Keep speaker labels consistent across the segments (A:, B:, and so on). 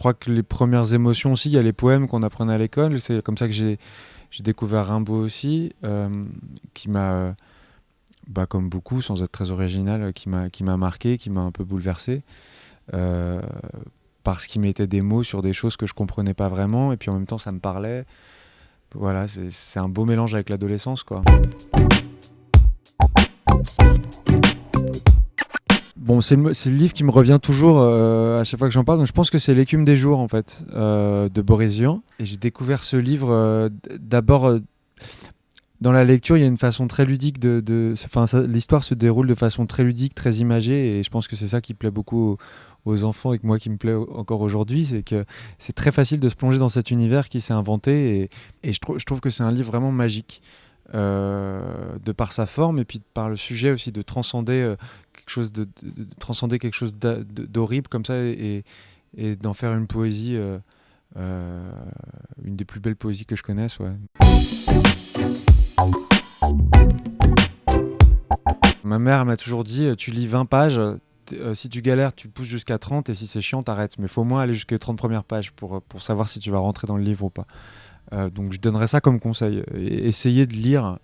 A: crois que les premières émotions aussi, il y a les poèmes qu'on apprenait à l'école. C'est comme ça que j'ai découvert Rimbaud aussi, qui m'a, comme beaucoup, sans être très original, qui m'a marqué, qui m'a un peu bouleversé. Euh, Parce qu'il mettait des mots sur des choses que je comprenais pas vraiment, et puis en même temps ça me parlait. Voilà, c'est un beau mélange avec l'adolescence, quoi. Bon, c'est le livre qui me revient toujours à chaque fois que j'en parle. Donc je pense que c'est L'écume des jours, en fait, de Boris Vian. Et j'ai découvert ce livre d'abord dans la lecture. Il y a une façon très ludique l'histoire se déroule de façon très ludique, très imagée. Et je pense que c'est ça qui plaît beaucoup aux enfants et que moi qui me plaît encore aujourd'hui. C'est que c'est très facile de se plonger dans cet univers qui s'est inventé. Et je trouve que c'est un livre vraiment magique. De par sa forme et puis par le sujet aussi, de transcender transcender quelque chose d'horrible comme ça, et d'en faire une poésie, une des plus belles poésies que je connaisse, ouais. Ma mère m'a toujours dit, tu lis 20 pages, si tu galères tu pousses jusqu'à 30, et si c'est chiant t'arrêtes, mais il faut au moins aller jusqu'aux 30 premières pages pour savoir si tu vas rentrer dans le livre ou pas. Donc je donnerais ça comme conseil. Essayez de lire,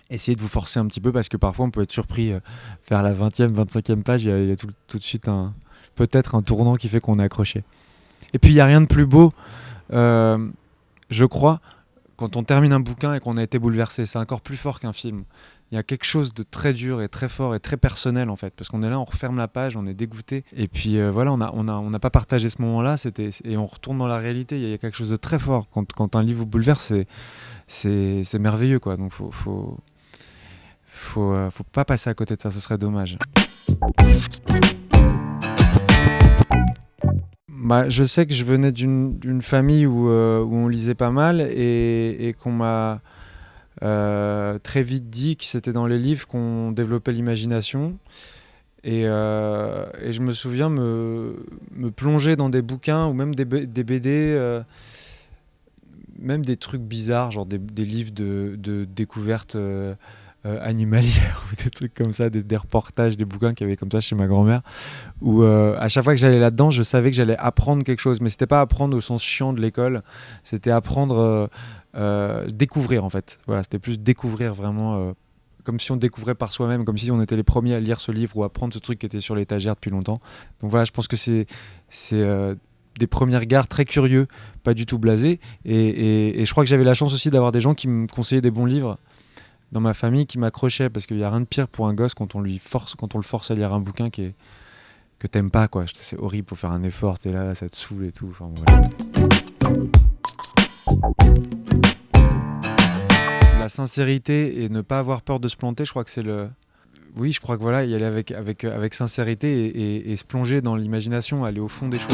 A: essayez de vous forcer un petit peu, parce que parfois on peut être surpris vers la 20e, 25e page, il y a tout de suite peut-être un tournant qui fait qu'on est accroché. Et puis il n'y a rien de plus beau, je crois, quand on termine un bouquin et qu'on a été bouleversé. C'est encore plus fort qu'un film. Il y a quelque chose de très dur et très fort et très personnel, en fait, parce qu'on est là, on referme la page, on est dégoûté, et puis voilà, on n'a pas partagé ce moment-là, et on retourne dans la réalité. Il y a quelque chose de très fort quand un livre vous bouleverse, c'est merveilleux, quoi. Donc faut pas passer à côté de ça, ce serait dommage. Je sais que je venais d'une famille où on lisait pas mal, et qu'on m'a très vite dit que c'était dans les livres qu'on développait l'imagination. Et je me souviens me plonger dans des bouquins ou même des BD, même des trucs bizarres, genre des livres de découvertes animalières ou des trucs comme ça, des reportages, des bouquins qu'il y avait comme ça chez ma grand-mère, où à chaque fois que j'allais là-dedans, je savais que j'allais apprendre quelque chose, mais c'était pas apprendre au sens chiant de l'école, c'était apprendre, découvrir, en fait. Voilà, c'était plus découvrir vraiment, comme si on découvrait par soi-même, comme si on était les premiers à lire ce livre ou à prendre ce truc qui était sur l'étagère depuis longtemps. Donc voilà, je pense que c'est des premiers regards très curieux, pas du tout blasés, et je crois que j'avais la chance aussi d'avoir des gens qui me conseillaient des bons livres dans ma famille, qui m'accrochaient, parce qu'il n'y a rien de pire pour un gosse quand on le force à lire un bouquin que t'aimes pas, quoi. C'est horrible, pour faire un effort, t'es là, ça te saoule et tout. Enfin, voilà. La sincérité et ne pas avoir peur de se planter, je crois que c'est le... Oui, je crois que voilà, y aller avec sincérité, et se plonger dans l'imagination, aller au fond des choses.